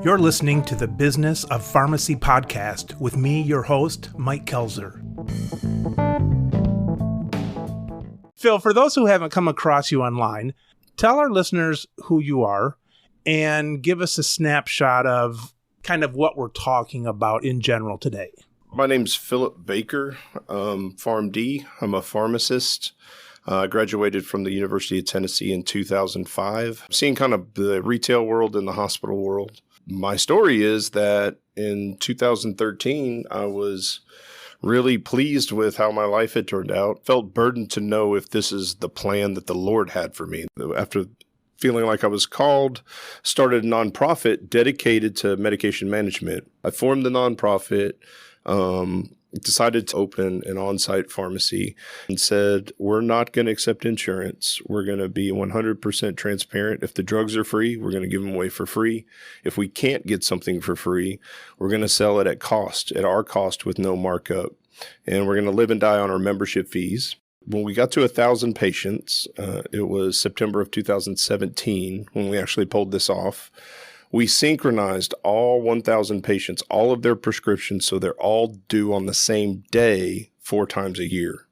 You're listening to the Business of Pharmacy podcast with me, your host, Mike Kelzer. Phil, for those who haven't come across you online, tell our listeners who you are and give us a snapshot of kind of what we're talking about in general today. My name's Philip Baker, PharmD. I'm a pharmacist. I graduated from the University of Tennessee in 2005. I've seen kind of the retail world and the hospital world. My story is that in 2013, I was really pleased with how my life had turned out. Felt burdened to know if this is the plan that the Lord had for me. After feeling like I was called, started a nonprofit dedicated to medication management. I formed the nonprofit, decided to open an on-site pharmacy and said, we're not going to accept insurance. We're going to be 100% transparent. If the drugs are free, we're going to give them away for free. If we can't get something for free, we're going to sell it at cost, at our cost with no markup. And we're going to live and die on our membership fees. When we got to 1,000 patients, it was September of 2017 when we actually pulled this off. We synchronized all 1,000 patients, all of their prescriptions, so they're all due on the same day 4 times a year.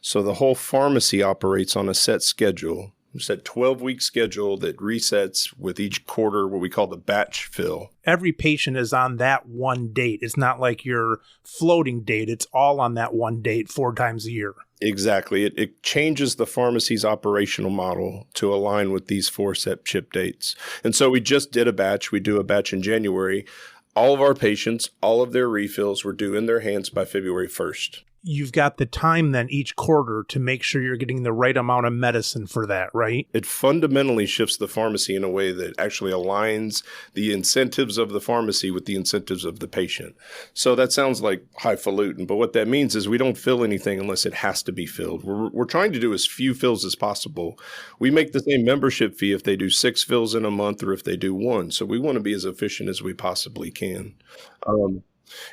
So the whole pharmacy operates on a set schedule. It's a 12-week schedule that resets with each quarter, what we call the batch fill. Every patient is on that one date. It's not like your floating date. It's all on that one date 4 times a year. Exactly. It changes the pharmacy's operational model to align with these 4 set ship dates. And so we just did a batch. We do a batch in January. All of our patients, all of their refills were due in their hands by February 1st. You've got the time then each quarter to make sure you're getting the right amount of medicine for that, right? It fundamentally shifts the pharmacy in a way that actually aligns the incentives of the pharmacy with the incentives of the patient. So that sounds like highfalutin, but what that means is we don't fill anything unless it has to be filled. We're trying to do as few fills as possible. We make the same membership fee if they do 6 fills in a month or if they do 1. So we want to be as efficient as we possibly can.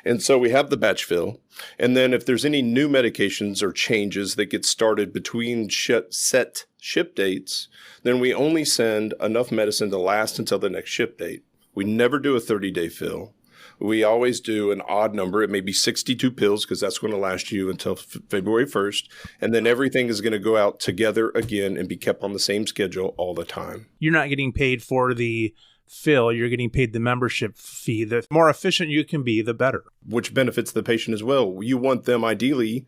And so we have the batch fill. And then if there's any new medications or changes that get started between set ship dates, then we only send enough medicine to last until the next ship date. We never do a 30-day fill. We always do an odd number. It may be 62 pills because that's going to last you until February 1st. And then everything is going to go out together again and be kept on the same schedule all the time. You're not getting paid for the fill, you're getting paid the membership fee. The more efficient you can be, the better. Which benefits the patient as well. You want them ideally,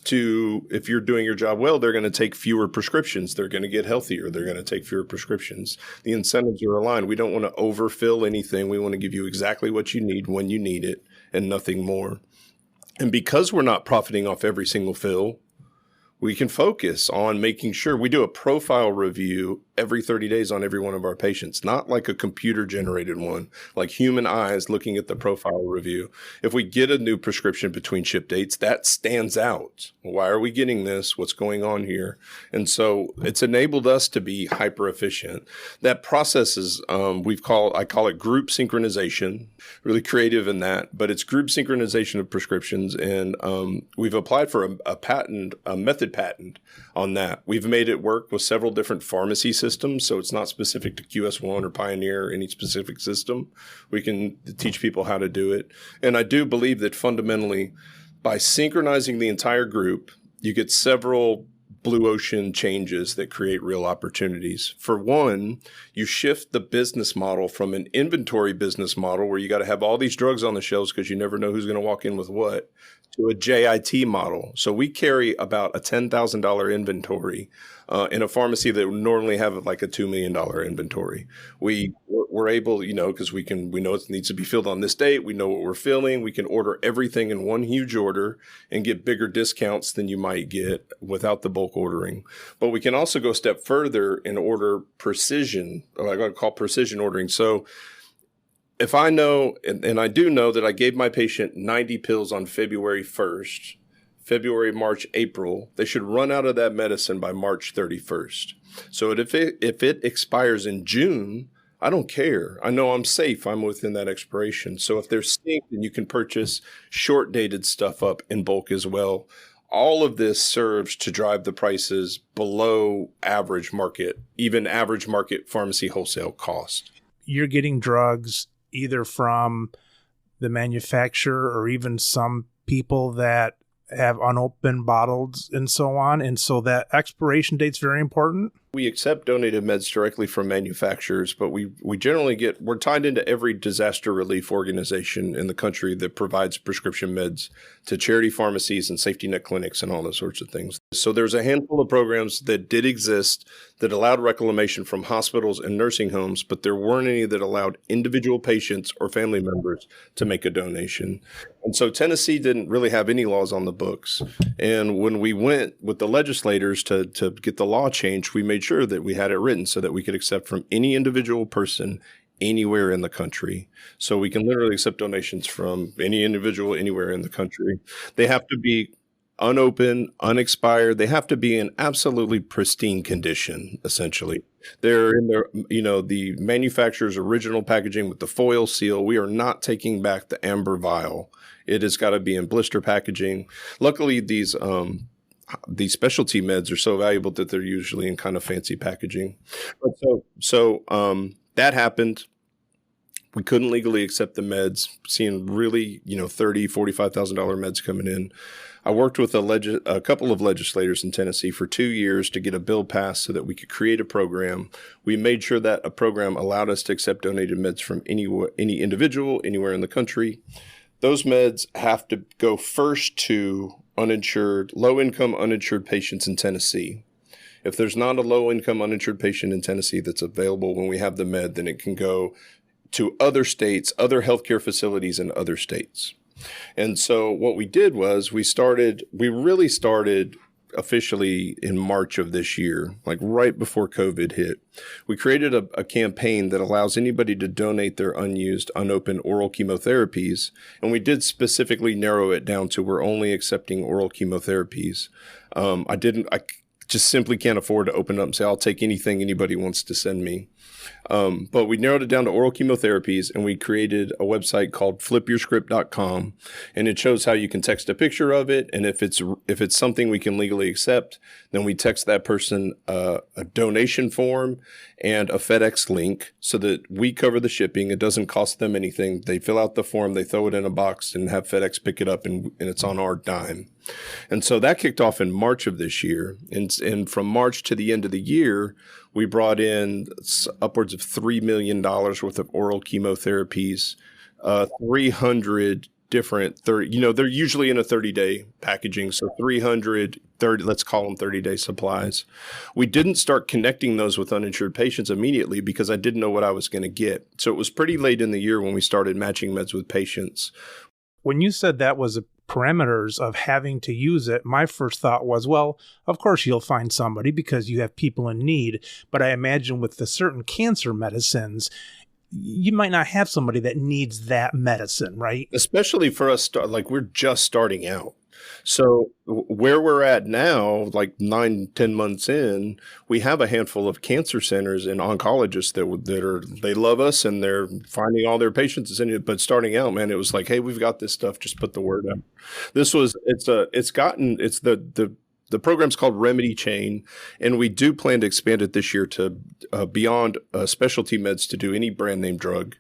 to, if you're doing your job well, they're going to take fewer prescriptions. They're going to get healthier. They're going to take fewer prescriptions. The incentives are aligned. We don't want to overfill anything. We want to give you exactly what you need when you need it and nothing more. And because we're not profiting off every single fill, we can focus on making sure we do a profile review every 30 days on every one of our patients, not like a computer-generated one, like human eyes looking at the profile review. If we get a new prescription between ship dates, that stands out. Why are we getting this? What's going on here? And so it's enabled us to be hyper-efficient. That process is, I call it group synchronization, really creative in that, but it's group synchronization of prescriptions. And we've applied for a patent, a method patent on that. We've made it work with several different pharmacy systems, so it's not specific to QS1 or Pioneer or any specific system. We can teach people how to do it. And I do believe that fundamentally, by synchronizing the entire group, you get several blue ocean changes that create real opportunities. For one, you shift the business model from an inventory business model where you got to have all these drugs on the shelves because you never know who's going to walk in with what, to a JIT model. So we carry about a $10,000 inventory in a pharmacy that would normally have like a $2 million inventory. We're able, because we know it needs to be filled on this date. We know what we're filling. We can order everything in one huge order and get bigger discounts than you might get without the bulk ordering. But we can also go a step further and order precision, or I call precision ordering. So if I know, and I do know that I gave my patient 90 pills on February 1st, February, March, April, they should run out of that medicine by March 31st. So if it expires in June, I don't care. I know I'm safe. I'm within that expiration. So if they're synced, then you can purchase short-dated stuff up in bulk as well. All of this serves to drive the prices below average market, even average market pharmacy wholesale cost. you're getting drugs either from the manufacturer or even some people that have unopened bottles and so on. And so that expiration date's very important. We accept donated meds directly from manufacturers, but we generally we're tied into every disaster relief organization in the country that provides prescription meds to charity pharmacies and safety net clinics and all those sorts of things. So there's a handful of programs that did exist that allowed reclamation from hospitals and nursing homes, but there weren't any that allowed individual patients or family members to make a donation. And so Tennessee didn't really have any laws on the books. And when we went with the legislators to get the law changed, we made sure that we had it written so that we could accept from any individual person anywhere in the country. So we can literally accept donations from any individual anywhere in the country. They have to be unopened, unexpired. They have to be in absolutely pristine condition, essentially. They're in the manufacturer's original packaging with the foil seal. We are not taking back the amber vial. It has got to be in blister packaging. Luckily, these specialty meds are so valuable that they're usually in kind of fancy packaging. But so that happened. We couldn't legally accept the meds, seeing really, $30,000, $45,000 meds coming in. I worked with a couple of legislators in Tennessee for 2 years to get a bill passed so that we could create a program. We made sure that a program allowed us to accept donated meds from any individual, anywhere in the country. Those meds have to go first to low-income uninsured patients in Tennessee. If there's not a low-income uninsured patient in Tennessee that's available when we have the med, then it can go to other states, other healthcare facilities in other states. And so what we did was we really started officially in March of this year, like right before COVID hit. We created a campaign that allows anybody to donate their unused, unopened oral chemotherapies. And we did specifically narrow it down to we're only accepting oral chemotherapies. I just simply can't afford to open up and say, I'll take anything anybody wants to send me. But we narrowed it down to oral chemotherapies, and we created a website called flipyourscript.com, and it shows how you can text a picture of it. And if it's something we can legally accept, then we text that person a donation form and a FedEx link so that we cover the shipping. It doesn't cost them anything. They fill out the form, they throw it in a box, and have FedEx pick it up, and it's on our dime. And so that kicked off in March of this year. And from March to the end of the year, we brought in upwards of $3 million worth of oral chemotherapies, 300 different they're usually in a 30-day packaging. So 330, let's call them 30-day supplies. We didn't start connecting those with uninsured patients immediately because I didn't know what I was going to get. So it was pretty late in the year when we started matching meds with patients. When you said that was the parameters of having to use it, my first thought was, well, of course you'll find somebody because you have people in need. But I imagine with the certain cancer medicines, you might not have somebody that needs that medicine, right? Especially for us, we're just starting out. So where we're at now, like 9-10 months in, we have a handful of cancer centers and oncologists they love us and they're finding all their patients in it. But starting out, man, it was like, hey, we've got this stuff. Just put the word out. The program's called Remedy Chain, and we do plan to expand it this year to beyond specialty meds to do any brand name drug.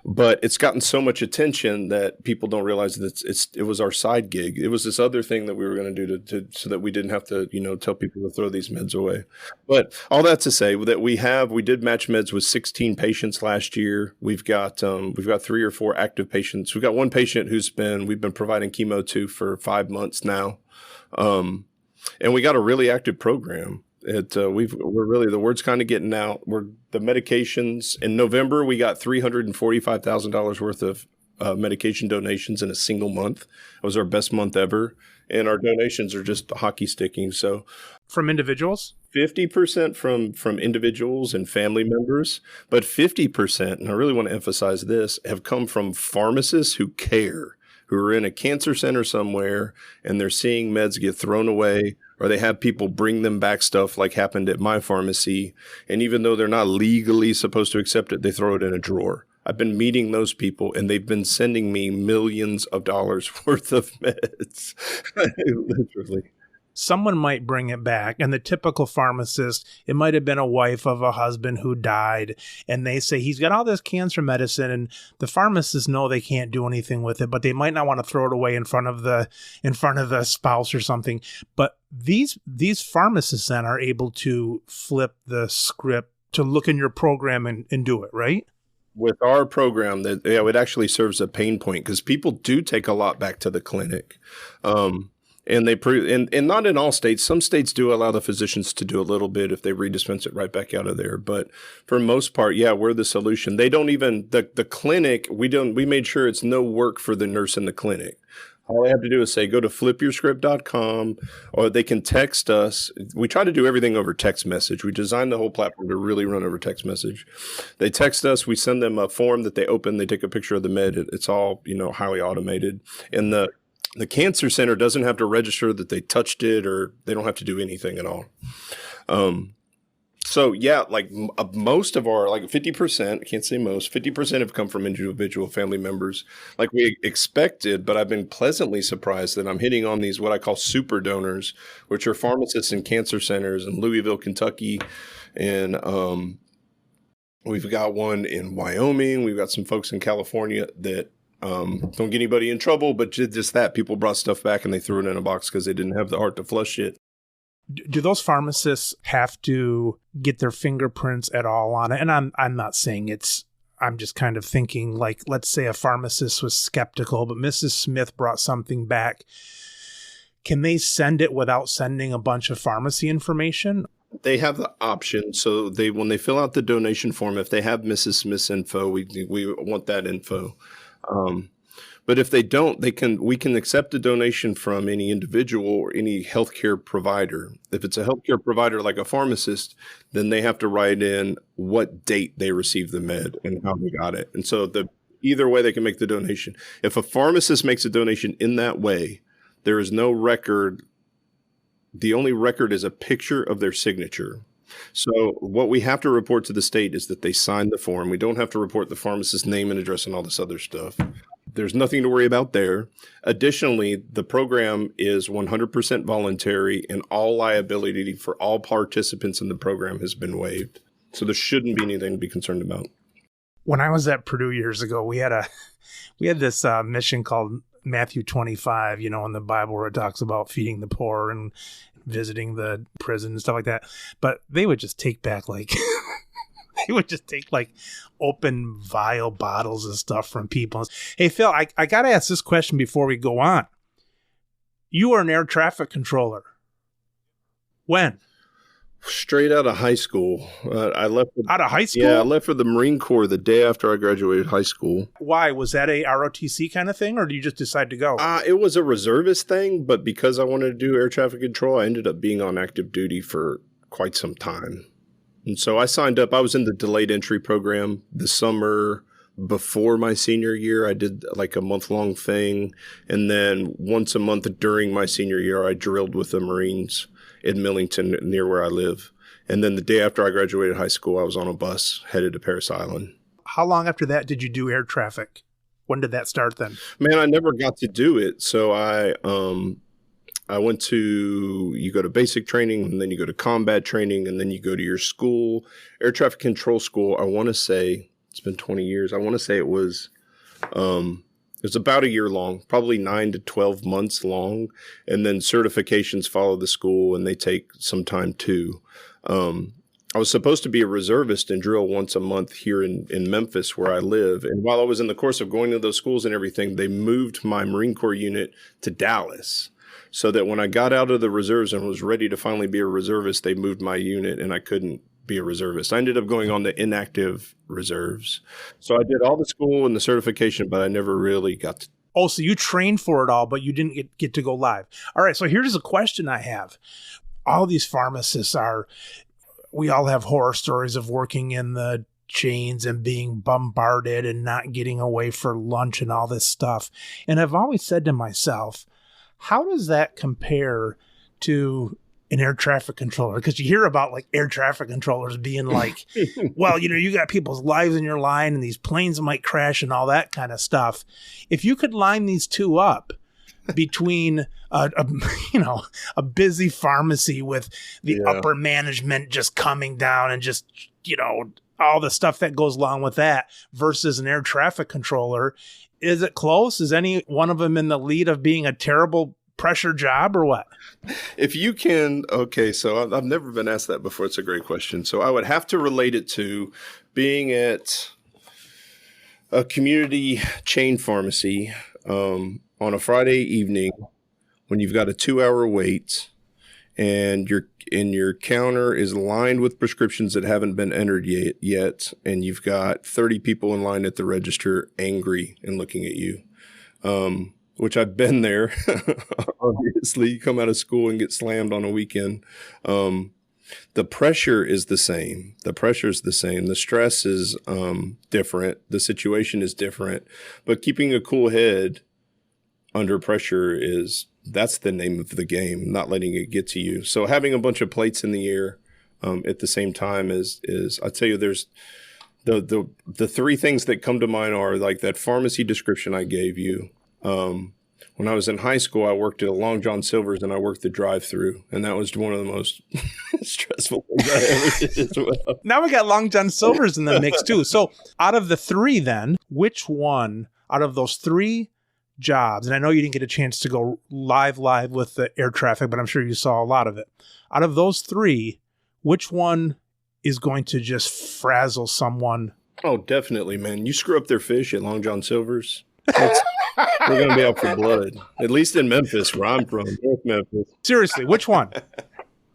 But it's gotten so much attention that people don't realize that it was our side gig. It was this other thing that we were going to do so that we didn't have to, tell people to throw these meds away. But all that to say that we did match meds with 16 patients last year. We've got 3 or 4 active patients. We've got one patient we've been providing chemo to for 5 months now. And we got a really active program. The word's kind of getting out. The medications in November, we got $345,000 worth of medication donations in a single month. It was our best month ever. And our donations are just hockey sticking. So from individuals? 50% from individuals and family members, but 50%, and I really want to emphasize this, have come from pharmacists who care, who are in a cancer center somewhere and they're seeing meds get thrown away, or they have people bring them back stuff like happened at my pharmacy. And even though they're not legally supposed to accept it, they throw it in a drawer. I've been meeting those people and they've been sending me millions of dollars worth of meds, literally. someone might bring it back, and the typical pharmacist, it might have been a wife of a husband who died, and they say he's got all this cancer medicine, and the pharmacists know they can't do anything with it, but they might not want to throw it away in front of the spouse or something. But these pharmacists then are able to flip the script to look in your program and do it, right? With our program, it actually serves a pain point because people do take a lot back to the clinic. And and not in all states. Some states do allow the physicians to do a little bit if they redispense it right back out of there. But for most part, yeah, we're the solution. They don't even the clinic. We made sure it's no work for the nurse in the clinic. All they have to do is say, go to flityourscript.com, or they can text us. We try to do everything over text message. We designed the whole platform to really run over text message. They text us. We send them a form that they open. They take a picture of the med. It's all, highly automated. And the cancer center doesn't have to register that they touched it, or they don't have to do anything at all. So yeah, like most of our, like 50%, I can't say most, 50% have come from individual family members like we expected, but I've been pleasantly surprised that I'm hitting on these, what I call super donors, which are pharmacists in cancer centers in Louisville, Kentucky. And we've got one in Wyoming. We've got some folks in California that don't get anybody in trouble, but just that people brought stuff back and they threw it in a box because they didn't have the heart to flush it. Do those pharmacists have to get their fingerprints at all on it? And I'm not saying I'm just kind of thinking, like, let's say a pharmacist was skeptical, but Mrs. Smith brought something back. Can they send it without sending a bunch of pharmacy information? They have the option. So when they fill out the donation form, if they have Mrs. Smith's info, we want that info. But if they don't, we can accept a donation from any individual or any healthcare provider. If it's a healthcare provider like a pharmacist, then they have to write in what date they received the med and how they got it. And so either way they can make the donation. If a pharmacist makes a donation in that way, there is no record. The only record is a picture of their signature. So what we have to report to the state is that they signed the form. We don't have to report the pharmacist's name and address and all this other stuff. There's nothing to worry about there. Additionally, the program is 100% voluntary, and all liability for all participants in the program has been waived. So there shouldn't be anything to be concerned about. When I was at Purdue years ago, we had this mission called Matthew 25, in the Bible, where it talks about feeding the poor and visiting the prison and stuff like that. But they would just take back open vial bottles and stuff from people. Hey, Phil, I got to ask this question before we go on. You were an air traffic controller. When? Straight out of high school. I left. Out of high school? Yeah, I left for the Marine Corps the day after I graduated high school. Why? Was that a ROTC kind of thing, or did you just decide to go? It was a reservist thing, but because I wanted to do air traffic control, I ended up being on active duty for quite some time. And so I signed up. I was in the delayed entry program the summer before my senior year. I did like a month-long thing. And then once a month during my senior year, I drilled with the Marines in Millington near where I live. And then the day after I graduated high school, I was on a bus headed to Parris Island. How long after that did you do air traffic? When did that start then? Man, I never got to do it. So I went you go to basic training, and then you go to combat training, and then you go to your school, air traffic control school. I want to say, it's been 20 years. I want to say it was about a year long, probably 9 to 12 months long. And then certifications follow the school, and they take some time too. I was supposed to be a reservist and drill once a month here in Memphis where I live. And while I was in the course of going to those schools and everything, they moved my Marine Corps unit to Dallas. So that when I got out of the reserves and was ready to finally be a reservist, they moved my unit and I couldn't be a reservist. I ended up going on the inactive reserves. So I did all the school and the certification, but I never really got to. Oh, so you trained for it all, but you didn't get to go live. All right, so here's a question I have. All these pharmacists we all have horror stories of working in the chains and being bombarded and not getting away for lunch and all this stuff. And I've always said to myself, how does that compare to an air traffic controller? Because you hear about like air traffic controllers being like, well, you got people's lives in your line and these planes might crash and all that kind of stuff. If you could line these two up, between a busy pharmacy with the upper management just coming down and just, all the stuff that goes along with that versus an air traffic controller. Is it close? Is any one of them in the lead of being a terrible pressure job or what? If you can, okay, so I've never been asked that before. It's a great question. So I would have to relate it to being at a community chain pharmacy on a Friday evening when you've got a 2-hour wait and your counter is lined with prescriptions that haven't been entered yet, and you've got 30 people in line at the register angry and looking at you, which I've been there. Obviously, you come out of school and get slammed on a weekend. The pressure is the same. The stress is different. The situation is different. But keeping a cool head under pressure that's the name of the game, not letting it get to you. So having a bunch of plates in the air at the same time is I tell you, there's the three things that come to mind are like that pharmacy description I gave you. When I was in high school, I worked at a Long John Silver's and I worked the drive-through, and that was one of the most stressful things I ever did as well. Now we got Long John Silver's in the mix too. So out of the three then, which one out of those three jobs, and I know you didn't get a chance to go live with the air traffic, but I'm sure you saw a lot of it. Out of those three, which one is going to just frazzle someone? Oh, definitely, man. You screw up their fish at Long John Silver's, they're going to be out for blood. At least in Memphis, where I'm from, North Memphis. Seriously, which one?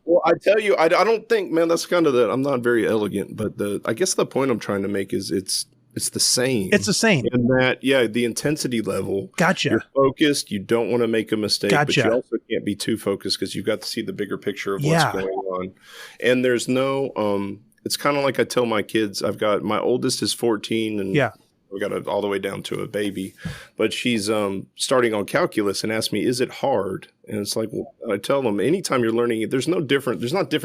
Well, I tell you, I don't think, man, that's kind of I'm not very elegant, but I guess the point I'm trying to make is it's the same. It's the same. And that, the intensity level. Gotcha. You're focused. You don't want to make a mistake, Gotcha. But you also can't be too focused because you've got to see the bigger picture of what's going on. And there's no, it's kind of like I tell my kids, my oldest is 14 and we got all the way down to a baby, but she's starting on calculus and asked me, is it hard? And it's like, well, I tell them anytime you're learning it, there's not different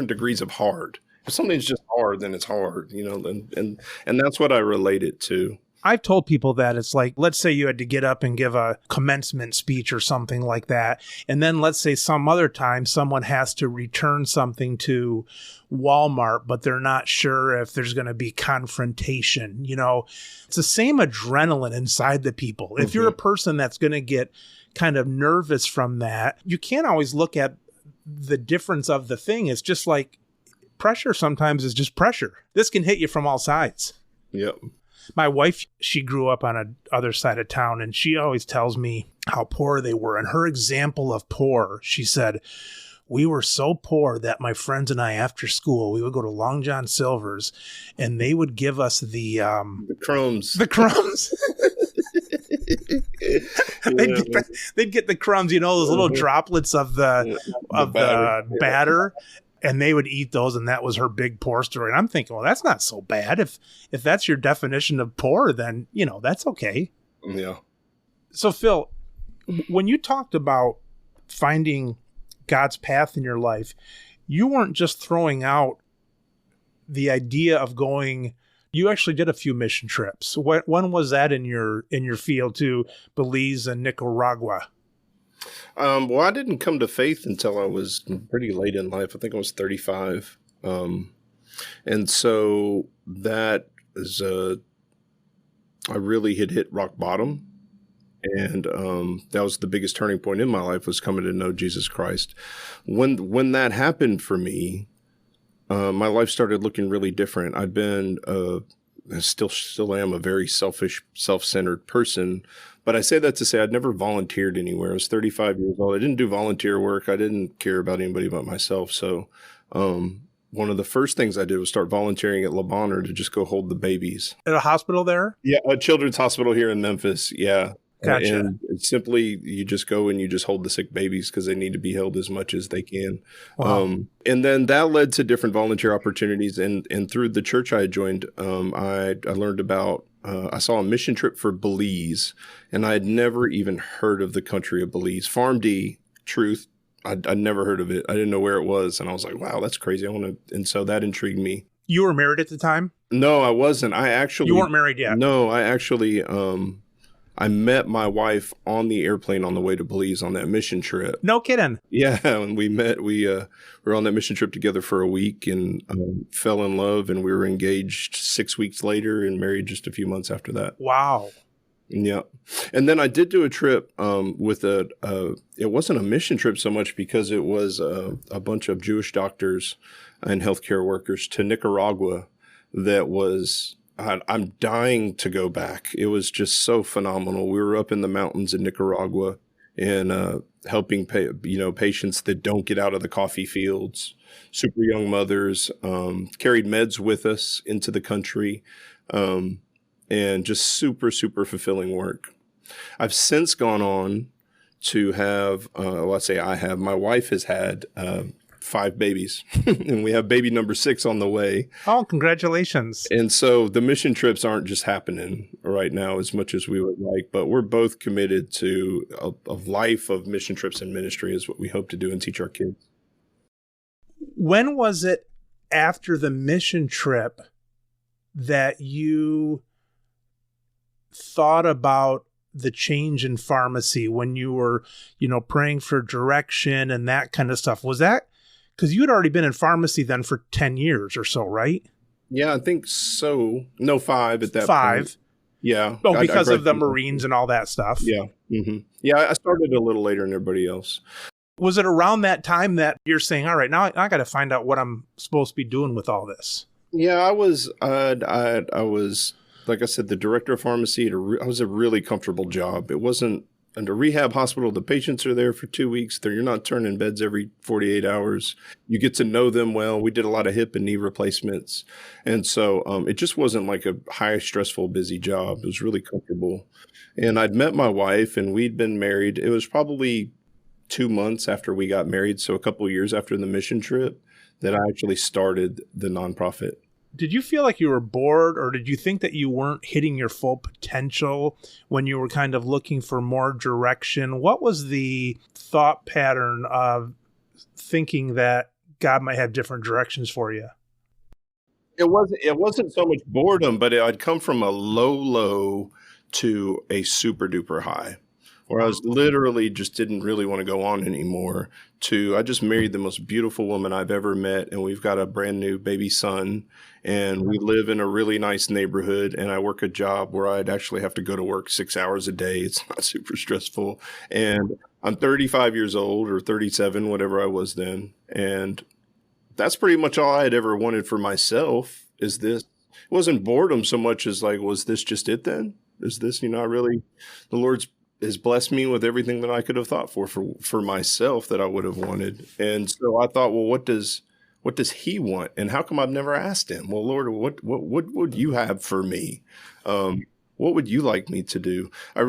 degrees of hard. If something's just hard, then it's hard, and that's what I relate it to. I've told people that it's like, let's say you had to get up and give a commencement speech or something like that. And then let's say some other time someone has to return something to Walmart, but they're not sure if there's going to be confrontation. It's the same adrenaline inside the people. If you're a person that's going to get kind of nervous from that, you can't always look at the difference of the thing. It's just like pressure sometimes is just pressure. This can hit you from all sides. Yep. My wife, she grew up on the other side of town, and she always tells me how poor they were. And her example of poor, she said, we were so poor that my friends and I, after school, we would go to Long John Silver's, and they would give us the crumbs. The crumbs. They'd get the crumbs, those little droplets of the batter. And they would eat those, and that was her big poor story. And I'm thinking, well, that's not so bad. If that's your definition of poor, then, that's okay. Yeah. So, Phil, when you talked about finding God's path in your life, you weren't just throwing out the idea of going. You actually did a few mission trips. When was that in your field to Belize and Nicaragua? Well, I didn't come to faith until I was pretty late in life. I think I was 35. And so that is, I really had hit rock bottom. And that was the biggest turning point in my life, was coming to know Jesus Christ. When that happened for me, my life started looking really different. I'd been, I still am a very selfish, self-centered person. But I say that to say I'd never volunteered anywhere. I was 35 years old. I didn't do volunteer work. I didn't care about anybody but myself. So one of the first things I did was start volunteering at Le Bonheur to just go hold the babies. At a hospital there? Yeah, a children's hospital here in Memphis. Yeah. Gotcha. And simply, you just go and you just hold the sick babies because they need to be held as much as they can. Wow. And then that led to different volunteer opportunities. And through the church I joined, I learned about, I saw a mission trip for Belize, and I had never even heard of the country of Belize. PharmD, truth, I'd never heard of it. I didn't know where it was. And I was like, wow, that's crazy. And so that intrigued me. You were married at the time? No, I wasn't. You weren't married yet? No, I actually, I met my wife on the airplane on the way to Belize on that mission trip. No kidding. Yeah, when we met, we were on that mission trip together for a week and fell in love, and we were engaged 6 weeks later and married just a few months after that. Wow. Yeah. And then I did do a trip with it wasn't a mission trip so much because it was a bunch of Jewish doctors and healthcare workers to Nicaragua that was, I'm dying to go back. It was just so phenomenal. We were up in the mountains in Nicaragua and helping patients that don't get out of the coffee fields, super young mothers, carried meds with us into the country. And just super, super fulfilling work. I've since gone on to have, my wife has had 5 babies, and we have baby number 6 on the way. Oh, congratulations. And so the mission trips aren't just happening right now as much as we would like, but we're both committed to a life of mission trips and ministry is what we hope to do and teach our kids. When was it after the mission trip that you thought about the change in pharmacy, when you were, praying for direction and that kind of stuff? Was that because you had already been in pharmacy then for 10 years or so, right? Yeah, I think so. No, 5 at that 5. point. Yeah. Oh, because of the Marines and all that stuff. Yeah. Mm-hmm. Yeah, I started a little later than everybody else. Was it around that time that you're saying, all right, now I got to find out what I'm supposed to be doing with all this? Yeah, I was, like I said, the director of pharmacy. It was a really comfortable job. It wasn't in a rehab hospital. The patients are there for 2 weeks. You're not turning beds every 48 hours. You get to know them well. We did a lot of hip and knee replacements. And so it just wasn't like a high, stressful, busy job. It was really comfortable. And I'd met my wife and we'd been married. It was probably 2 months after we got married, so a couple of years after the mission trip, that I actually started the nonprofit. Did you feel like you were bored, or did you think that you weren't hitting your full potential when you were kind of looking for more direction? What was the thought pattern of thinking that God might have different directions for you? It wasn't so much boredom, but I'd come from a low to a super duper high, where I was literally just didn't really want to go on anymore, to I just married the most beautiful woman I've ever met, and we've got a brand new baby son, and we live in a really nice neighborhood, and I work a job where I'd actually have to go to work 6 hours a day. It's not super stressful. And I'm 35 years old, or 37, whatever I was then. And that's pretty much all I had ever wanted for myself is this. It wasn't boredom so much as like, was this just it then? Is this, I really, the Lord's has blessed me with everything that I could have thought for myself that I would have wanted. And so I thought, well, what does he want? And how come I've never asked him? Well, Lord, what would you have for me? What would you like me to do? I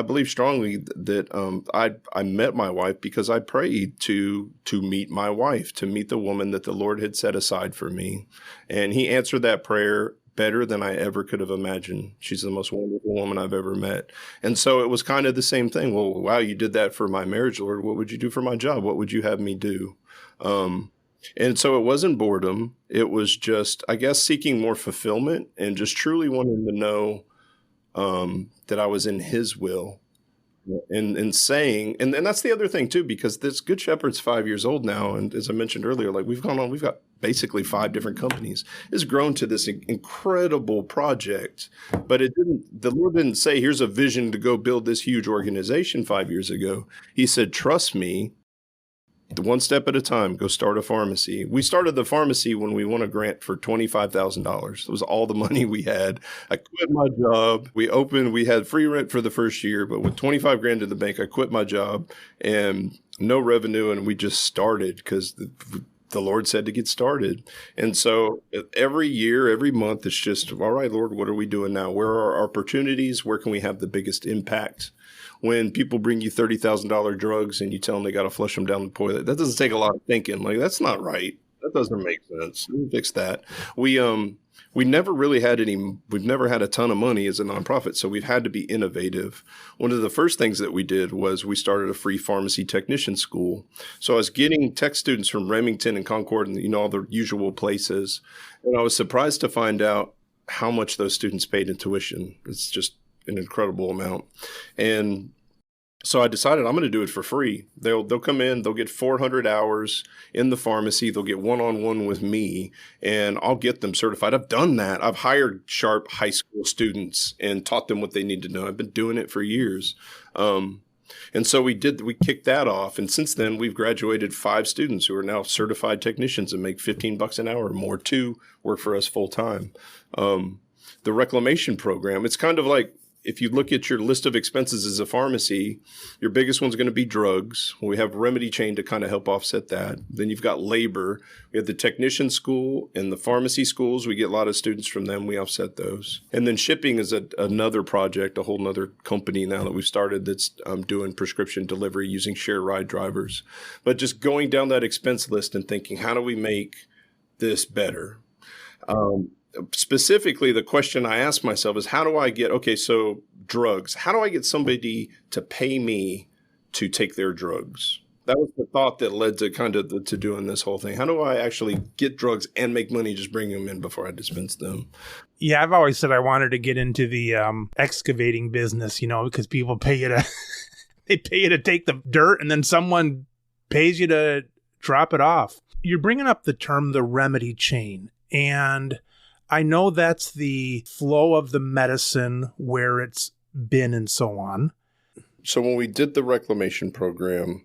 believe strongly that I met my wife because I prayed to meet my wife, to meet the woman that the Lord had set aside for me. And he answered that prayer better than I ever could have imagined. She's the most wonderful woman I've ever met. And so it was kind of the same thing. Well, wow, you did that for my marriage, Lord. What would you do for my job? What would you have me do? And so it wasn't boredom. It was just, I guess, seeking more fulfillment and just truly wanting to know that I was in his will. And saying, and that's the other thing too, because this Good Shepherd's 5 years old now. And as I mentioned earlier, like we've got basically 5 different companies. It's grown to this incredible project, but the Lord didn't say, here's a vision to go build this huge organization 5 years ago. He said, trust me, one step at a time, go start a pharmacy. We started the pharmacy when we won a grant for $25,000. It was all the money we had. I quit my job. We had free rent for the first year, but with 25 grand in the bank, I quit my job and no revenue. And we just started because the Lord said to get started. And so every year, every month, it's just, all right, Lord, what are we doing now? Where are our opportunities? Where can we have the biggest impact? When people bring you $30,000 drugs and you tell them they got to flush them down the toilet, that doesn't take a lot of thinking. Like, that's not right. That doesn't make sense. We'll fix that. We never really had we've never had a ton of money as a nonprofit, so we've had to be innovative. One of the first things that we did was we started a free pharmacy technician school. So I was getting tech students from Remington and Concord and, all the usual places. And I was surprised to find out how much those students paid in tuition. an incredible amount. And so I decided I'm going to do it for free. They'll come in, they'll get 400 hours in the pharmacy, they'll get one-on-one with me, and I'll get them certified. I've done that. I've hired sharp high school students and taught them what they need to know. I've been doing it for years. And so we kicked that off. And since then, we've graduated 5 students who are now certified technicians and make $15 an hour or more. 2 work for us full time. The reclamation program, it's kind of like, if you look at your list of expenses as a pharmacy, your biggest one's going to be drugs. We have Remedy Chain to kind of help offset that. Then you've got labor. We have the technician school and the pharmacy schools. We get a lot of students from them. We offset those. And then shipping is another project, a whole nother company now that we've started that's doing prescription delivery using share ride drivers. But just going down that expense list and thinking, how do we make this better? Specifically, the question I ask myself is, how do I get, so drugs, how do I get somebody to pay me to take their drugs? That was the thought that led to to doing this whole thing. How do I actually get drugs and make money just bringing them in before I dispense them? Yeah, I've always said I wanted to get into the excavating business, because people pay you to, they pay you to take the dirt and then someone pays you to drop it off. You're bringing up the term, the remedy chain, and I know that's the flow of the medicine, where it's been and so on. So when we did the reclamation program,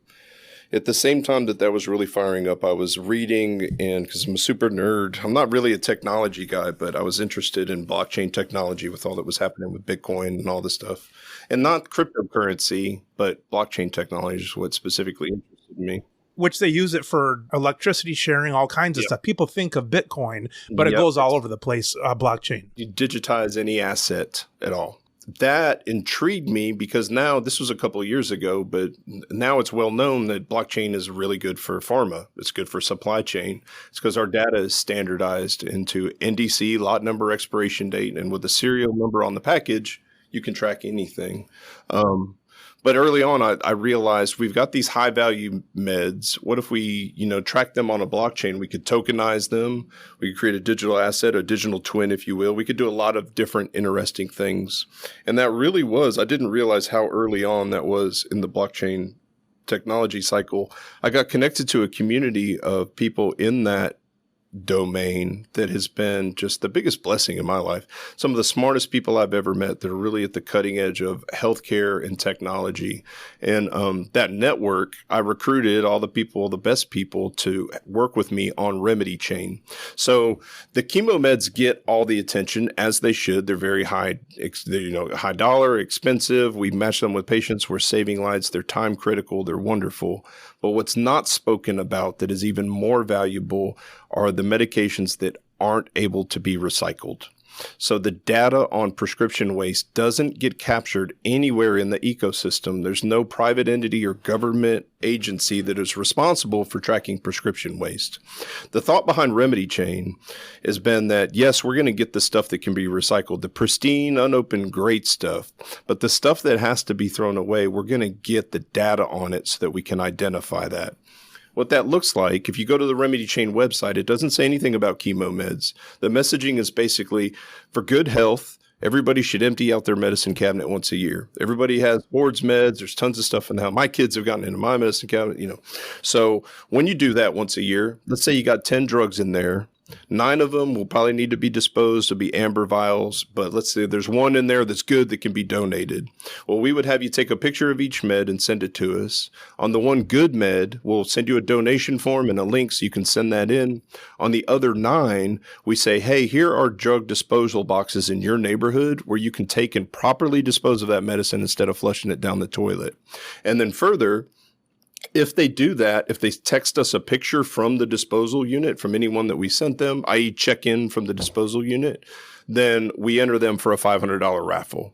at the same time that was really firing up, I was reading, and because I'm a super nerd, I'm not really a technology guy, but I was interested in blockchain technology with all that was happening with Bitcoin and all this stuff. And not cryptocurrency, but blockchain technology is what specifically interested me. Which they use it for electricity sharing, all kinds of stuff. People think of Bitcoin, but it goes all over the place, blockchain. You digitize any asset at all. That intrigued me because now, this was a couple of years ago, but now it's well known that blockchain is really good for pharma. It's good for supply chain. It's because our data is standardized into NDC, lot number, expiration date, and with a serial number on the package, you can track anything. But early on, I realized we've got these high value meds. What if we, track them on a blockchain? We could tokenize them. We could create a digital asset, a digital twin, if you will. We could do a lot of different interesting things. And that really was, I didn't realize how early on that was in the blockchain technology cycle. I got connected to a community of people in that domain that has been just the biggest blessing in my life. Some of the smartest people I've ever met that are really at the cutting edge of healthcare and technology. And that network, I recruited all the best people to work with me on Remedy Chain. So the chemo meds get all the attention, as they should. They're very high, high dollar, expensive. We match them with patients. We're saving lives. They're time critical. They're wonderful. But what's not spoken about that is even more valuable are the medications that aren't able to be recycled. So the data on prescription waste doesn't get captured anywhere in the ecosystem. There's no private entity or government agency that is responsible for tracking prescription waste. The thought behind Remedy Chain has been that, yes, we're going to get the stuff that can be recycled, the pristine, unopened, great stuff. But the stuff that has to be thrown away, we're going to get the data on it so that we can identify that. What that looks like, if you go to the Remedy Chain website, it doesn't say anything about chemo meds. The messaging is basically, for good health, everybody should empty out their medicine cabinet once a year. Everybody has boards meds. There's tons of stuff in the house. My kids have gotten into my medicine cabinet, So when you do that once a year, let's say you got 10 drugs in there. 9 of them will probably need to be disposed to be amber vials, but let's say there's 1 in there that's good that can be donated. Well, we would have you take a picture of each med and send it to us. On the one good med, we'll send you a donation form and a link so you can send that in. On the other 9, we say, hey, here are drug disposal boxes in your neighborhood where you can take and properly dispose of that medicine instead of flushing it down the toilet. And then further, if they do that, if they text us a picture from the disposal unit, from anyone that we sent them, i.e. check in from the disposal unit, then we enter them for a $500 raffle.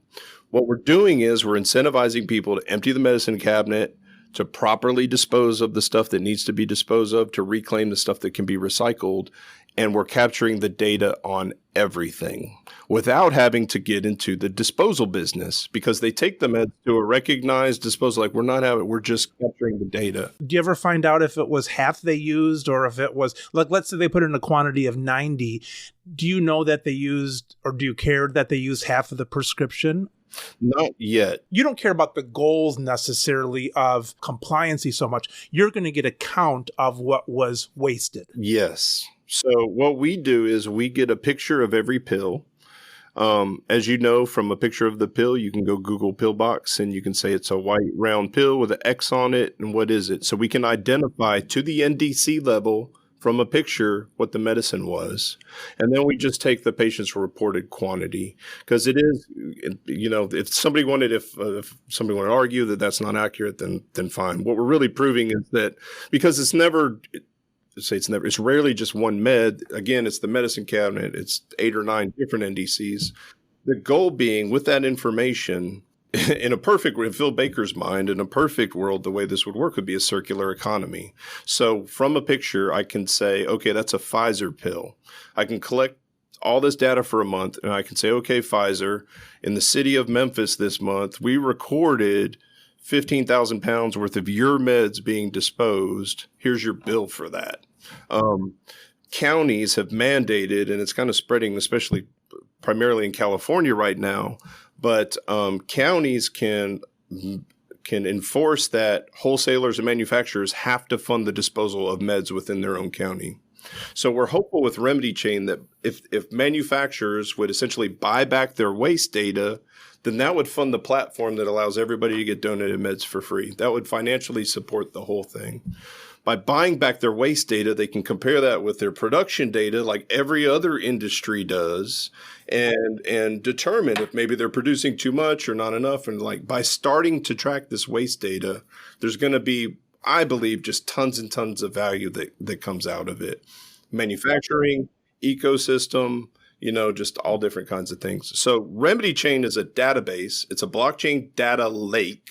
What we're doing is we're incentivizing people to empty the medicine cabinet, to properly dispose of the stuff that needs to be disposed of, to reclaim the stuff that can be recycled. And we're capturing the data on everything without having to get into the disposal business, because they take the meds to a recognized disposal. Like, we're just capturing the data. Do you ever find out if it was half they used, or if it was, like, let's say they put in a quantity of 90. Do you know that they used, or do you care that they used half of the prescription? Not yet. You don't care about the goals necessarily of compliancy so much. You're going to get a count of what was wasted. Yes. So what we do is we get a picture of every pill. As you know, from a picture of the pill, you can go Google pillbox and you can say it's a white round pill with an X on it. And what is it? So we can identify to the NDC level from a picture what the medicine was. And then we just take the patient's reported quantity, because it is, if somebody wanted to argue that that's not accurate, then fine. What we're really proving is that, because it's rarely just one med. Again, it's the medicine cabinet. It's 8 or 9 different NDCs. The goal being, with that information, in Phil Baker's mind, in a perfect world, the way this would work would be a circular economy. So from a picture, I can say, okay, that's a Pfizer pill. I can collect all this data for a month, and I can say, okay, Pfizer, in the city of Memphis this month, we recorded 15,000 pounds worth of your meds being disposed. Here's your bill for that. Counties have mandated, and it's kind of spreading, especially primarily in California right now, but counties can enforce that wholesalers and manufacturers have to fund the disposal of meds within their own county. So we're hopeful with Remedy Chain that if manufacturers would essentially buy back their waste data, then that would fund the platform that allows everybody to get donated meds for free. That would financially support the whole thing. By buying back their waste data, they can compare that with their production data like every other industry does, and determine if maybe they're producing too much or not enough. And like, by starting to track this waste data, there's going to be, I believe, just tons and tons of value that comes out of it. Manufacturing, ecosystem, just all different kinds of things. So Remedy Chain is a database. It's a blockchain data lake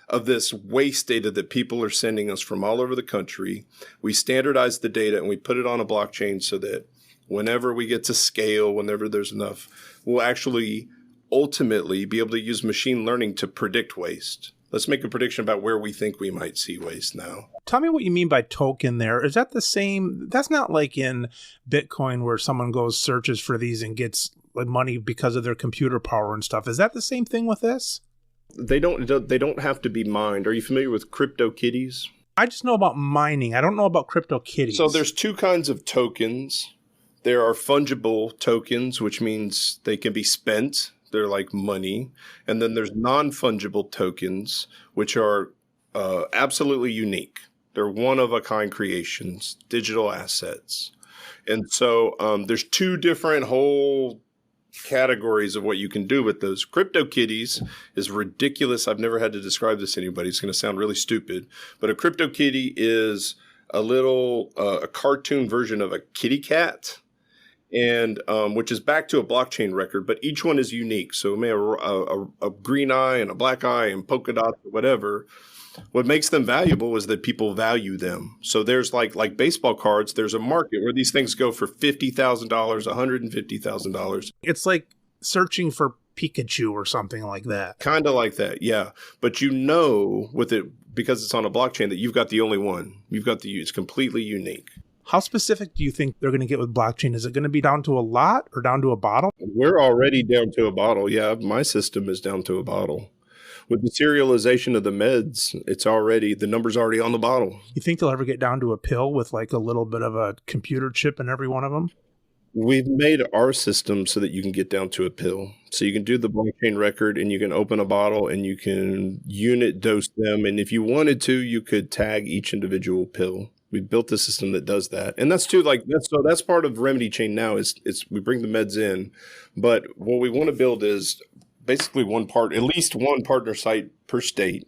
of this waste data that people are sending us from all over the country. We standardize the data and we put it on a blockchain so that whenever we get to scale, whenever there's enough, we'll actually ultimately be able to use machine learning to predict waste. Let's make a prediction about where we think we might see waste now. Tell me what you mean by token there. Is that the same? That's not like in Bitcoin where someone goes searches for these and gets like money because of their computer power and stuff. Is that the same thing with this? They don't have to be mined. Are you familiar with CryptoKitties? I just know about mining. I don't know about CryptoKitties. So there's 2 kinds of tokens. There are fungible tokens, which means they can be spent. They're like money. And then there's non-fungible tokens, which are absolutely unique. They're one-of-a-kind creations, digital assets. And so there's 2 different whole categories of what you can do with those. CryptoKitties is ridiculous. I've never had to describe this to anybody. It's going to sound really stupid. But a CryptoKitty is a cartoon version of a kitty cat, and which is back to a blockchain record, but each one is unique. So it may have a green eye and a black eye and polka dots or whatever. What makes them valuable is that people value them. So there's like baseball cards, there's a market where these things go for $50,000, $150,000. It's like searching for Pikachu or something like that. Kind of like that, yeah. But with it, because it's on a blockchain, that you've got the only one. It's completely unique. How specific do you think they're going to get with blockchain? Is it going to be down to a lot or down to a bottle? We're already down to a bottle. Yeah, my system is down to a bottle. With the serialization of the meds, the number's already on the bottle. You think they'll ever get down to a pill with like a little bit of a computer chip in every one of them? We've made our system so that you can get down to a pill. So you can do the blockchain record and you can open a bottle and you can unit dose them. And if you wanted to, you could tag each individual pill. We built a system that does that. And that's that's part of Remedy Chain now is we bring the meds in. But what we want to build is basically at least one partner site per state,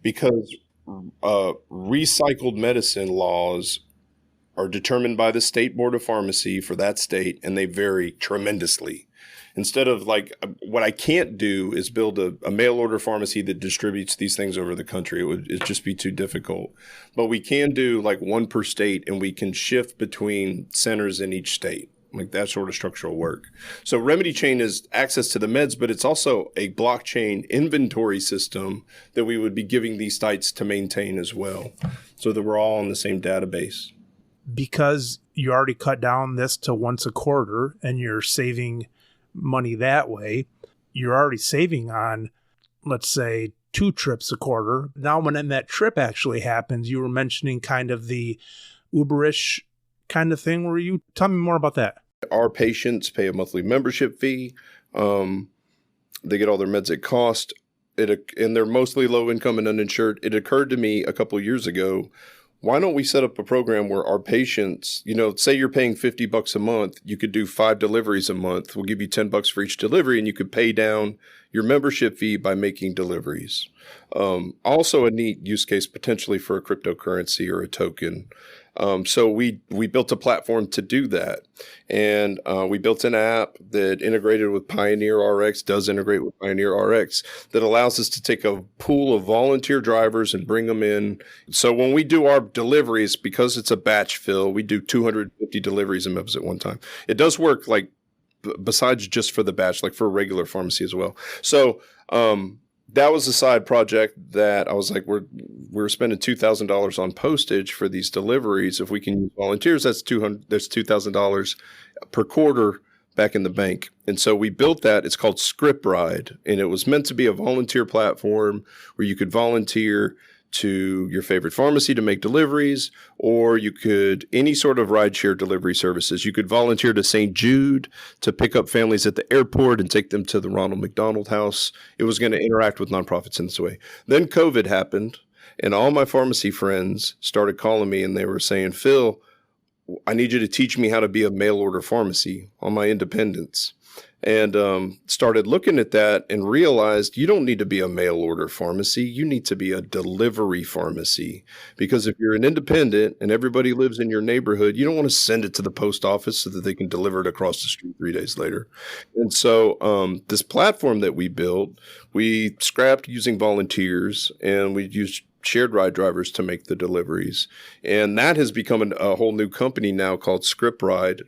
because recycled medicine laws are determined by the state board of pharmacy for that state, and they vary tremendously. Instead of what I can't do is build a mail order pharmacy that distributes these things over the country. It'd just be too difficult. But we can do like one per state, and we can shift between centers in each state. Like that sort of structural work. So Remedy Chain is access to the meds, but it's also a blockchain inventory system that we would be giving these sites to maintain as well, so that we're all on the same database. Because you already cut down this to once a quarter and you're saving money that way, you're already saving on, let's say, 2 trips a quarter. Now, when that trip actually happens, you were mentioning kind of the Uberish kind of thing. Were you? Tell me more about that. Our patients pay a monthly membership fee. They get all their meds at cost. And they're mostly low income and uninsured. It occurred to me a couple of years ago, why don't we set up a program where our patients, say you're paying $50 a month, you could do 5 deliveries a month. We'll give you $10 for each delivery, and you could pay down your membership fee by making deliveries. Also a neat use case potentially for a cryptocurrency or a token. So we built a platform to do that. And we built an app that integrated with Pioneer RX, does integrate with Pioneer RX, that allows us to take a pool of volunteer drivers and bring them in. So when we do our deliveries, because it's a batch fill, we do 250 deliveries in Members at one time. It does work like besides just for the batch, like for a regular pharmacy as well. So that was a side project that I was like, we're spending $2,000 on postage for these deliveries. If we can use volunteers, that's $2,000 per quarter back in the bank. And so we built that. It's called ScriptRide, and it was meant to be a volunteer platform where you could volunteer to your favorite pharmacy to make deliveries, or you could any sort of rideshare delivery services. You could volunteer to St. Jude to pick up families at the airport and take them to the Ronald McDonald House. It was going to interact with nonprofits in this way. Then COVID happened, and all my pharmacy friends started calling me, and they were saying, Phil, I need you to teach me how to be a mail order pharmacy on my independence. And started looking at that and realized you don't need to be a mail order pharmacy. You need to be a delivery pharmacy, because if you're an independent and everybody lives in your neighborhood, you don't want to send it to the post office so that they can deliver it across the street 3 days later. And so this platform that we built, we scrapped using volunteers, and we used shared ride drivers to make the deliveries. And that has become a whole new company now called ScriptRide,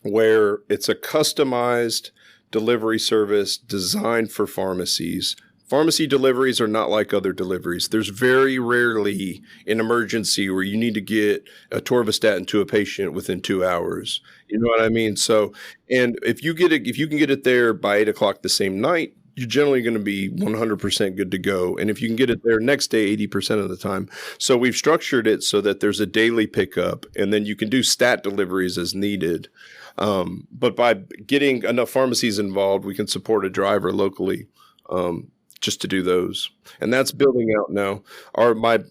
where it's a customized delivery service designed for pharmacies. Pharmacy deliveries are not like other deliveries. There's very rarely an emergency where you need to get a torvastatin to a patient within 2 hours. You know what I mean? So, and if you can get it there by 8 o'clock the same night, you're generally going to be 100% good to go. And if you can get it there next day, 80% of the time. So we've structured it so that there's a daily pickup, and then you can do stat deliveries as needed. But by getting enough pharmacies involved, we can support a driver locally just to do those. And that's building out now.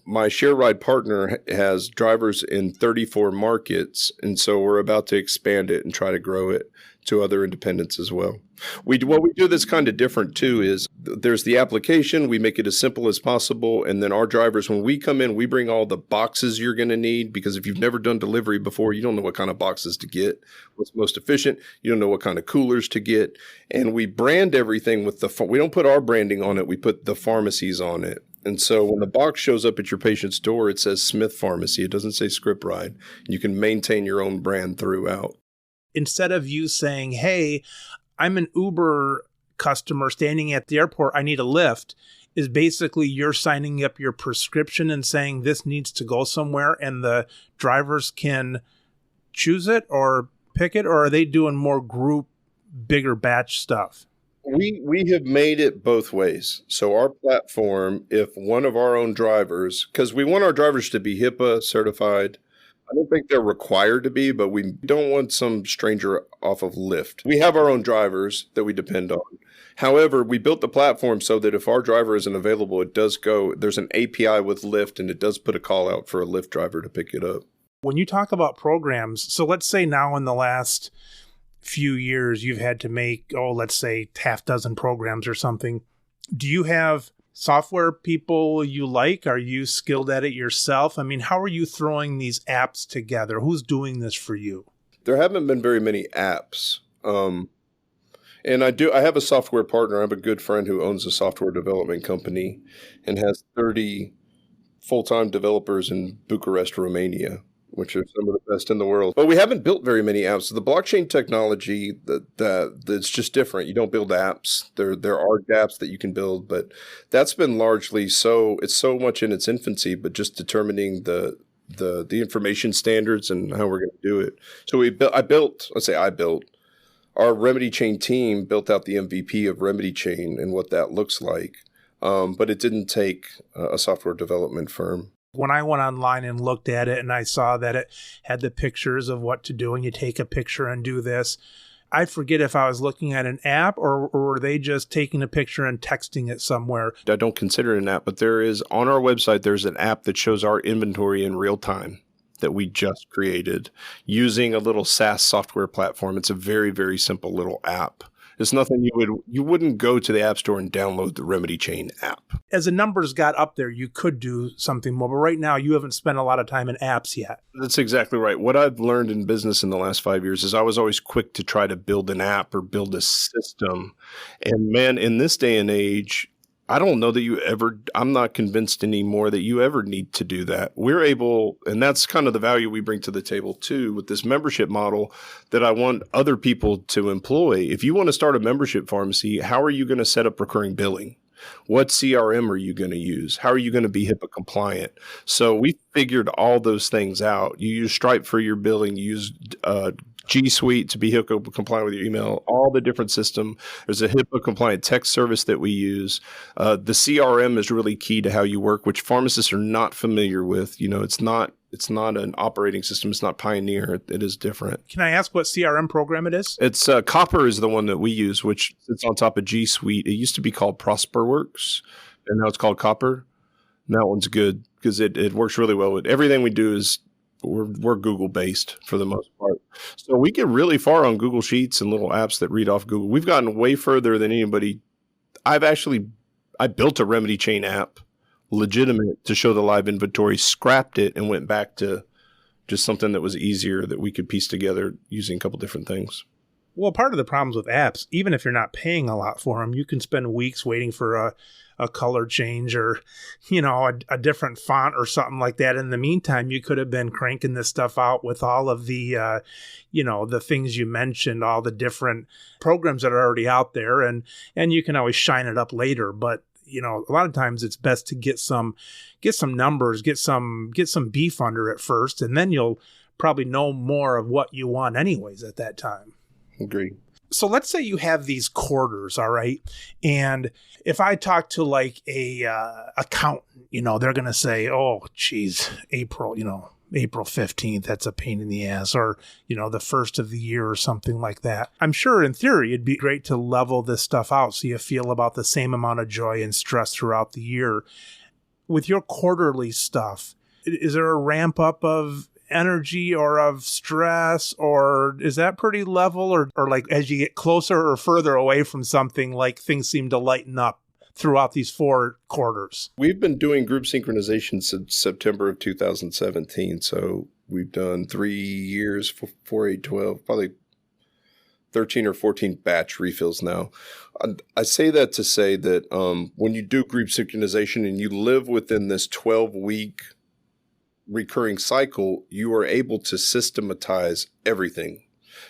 My share ride partner has drivers in 34 markets, and so we're about to expand it and try to grow it to other independents as well. What we do that's kind of different too is there's the application. We make it as simple as possible. And then our drivers, when we come in, we bring all the boxes you're going to need, because if you've never done delivery before, you don't know what kind of boxes to get, what's most efficient. You don't know what kind of coolers to get. And we brand everything with we don't put our branding on it. We put the pharmacies on it. And so when the box shows up at your patient's door, it says Smith Pharmacy. It doesn't say ScriptRide. You can maintain your own brand throughout. Instead of you saying, hey, I'm an Uber customer standing at the airport, I need a lift, is basically you're signing up your prescription and saying this needs to go somewhere, and the drivers can choose it or pick it, or are they doing more group, bigger batch stuff? We have made it both ways. So our platform, if one of our own drivers, because we want our drivers to be HIPAA certified. I don't think they're required to be, but we don't want some stranger off of Lyft. We have our own drivers that we depend on. However, we built the platform so that if our driver isn't available, it does go, there's an API with Lyft, and it does put a call out for a Lyft driver to pick it up. When you talk about programs, so let's say now in the last few years, you've had to make, let's say half dozen programs or something. Do you have software people you like? Are you skilled at it yourself? I mean, how are you throwing these apps together? Who's doing this for you? There haven't been very many apps. And I have a software partner. I have a good friend who owns a software development company and has 30 full-time developers in Bucharest, Romania, which are some of the best in the world. But we haven't built very many apps. So the blockchain technology, that's just different. You don't build apps. There are apps that you can build, but that's been largely it's so much in its infancy, but just determining the information standards and how we're going to do it. So I built Our Remedy Chain team built out the MVP of Remedy Chain and what that looks like. But it didn't take a software development firm. When I went online and looked at it and I saw that it had the pictures of what to do and you take a picture and do this, I forget if I was looking at an app or were they just taking a picture and texting it somewhere. I don't consider it an app, but there is on our website, there's an app that shows our inventory in real time that we just created using a little SaaS software platform. It's a very, very simple little app. It's nothing you wouldn't go to the App Store and download the Remedy Chain app. As the numbers got up there, you could do something more, but right now you haven't spent a lot of time in apps yet. That's exactly right. What I've learned in business in the last 5 years is I was always quick to try to build an app or build a system. And man, in this day and age, I don't know that I'm not convinced anymore that you ever need to do that. We're able, and that's kind of the value we bring to the table too, with this membership model that I want other people to employ. If you want to start a membership pharmacy, how are you going to set up recurring billing? What CRM are you going to use? How are you going to be HIPAA compliant? So we figured all those things out. You use Stripe for your billing, you use G Suite to be HIPAA compliant with your email, all the different system. There's a HIPAA compliant text service that we use. The CRM is really key to how you work, which pharmacists are not familiar with. You know, it's not an operating system. It's not Pioneer. It is different. Can I ask what CRM program it is? It's Copper is the one that we use, which sits on top of G Suite. It used to be called ProsperWorks, and now it's called Copper. And that one's good because it works really well with everything we do. We're Google based for the most part. So we get really far on Google Sheets and little apps that read off Google. We've gotten way further than anybody. I built a Remedy Chain app, legitimate, to show the live inventory, scrapped it and went back to just something that was easier that we could piece together using a couple different things. Well, part of the problems with apps, even if you're not paying a lot for them, you can spend weeks waiting for a color change or, a different font or something like that. In the meantime, you could have been cranking this stuff out with all of the, the things you mentioned, all the different programs that are already out there, and you can always shine it up later. But a lot of times it's best to get some numbers, get some beef under it first, and then you'll probably know more of what you want anyways at that time. Agree. So let's say you have these quarters, all right? And if I talk to like a accountant, they're going to say, oh, geez, April 15th, that's a pain in the ass, or, the first of the year or something like that. I'm sure in theory, it'd be great to level this stuff out so you feel about the same amount of joy and stress throughout the year. With your quarterly stuff, is there a ramp up of energy or of stress, or is that pretty level, or like as you get closer or further away from something, like things seem to lighten up throughout these 4 quarters? We've been doing group synchronization since September of 2017. So we've done 3 years, 4, 8, 12, probably 13 or 14 batch refills now. I say that to say that when you do group synchronization and you live within this 12-week recurring cycle, you are able to systematize everything.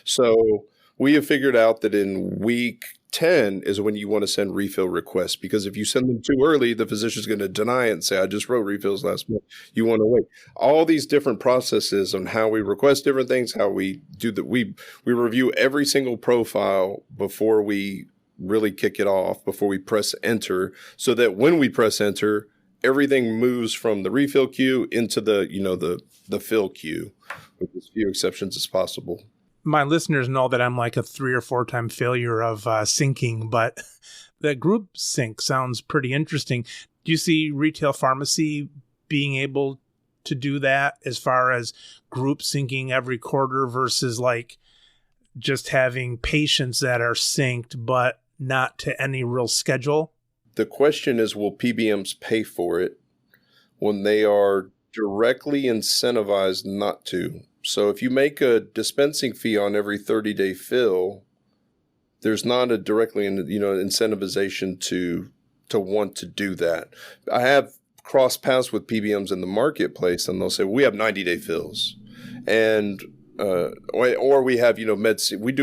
So we have figured out that in week 10 is when you want to send refill requests, because if you send them too early, the physician's going to deny it and say, I just wrote refills last month. You want to wait. All these different processes on how we request different things, how we do that. We review every single profile before we really kick it off, before we press enter, so that when we press enter, everything moves from the refill queue into the fill queue with as few exceptions as possible. My listeners know that I'm like a 3 or 4 time failure of syncing, but the group sync sounds pretty interesting. Do you see retail pharmacy being able to do that as far as group syncing every quarter versus like just having patients that are synced but not to any real schedule? The question is, will PBMs pay for it when they are directly incentivized not to? So if you make a dispensing fee on every 30-day fill, there's not a directly incentivization to want to do that. I have crossed paths with PBMs in the marketplace, and they'll say, we have 90-day fills. And or we have, we do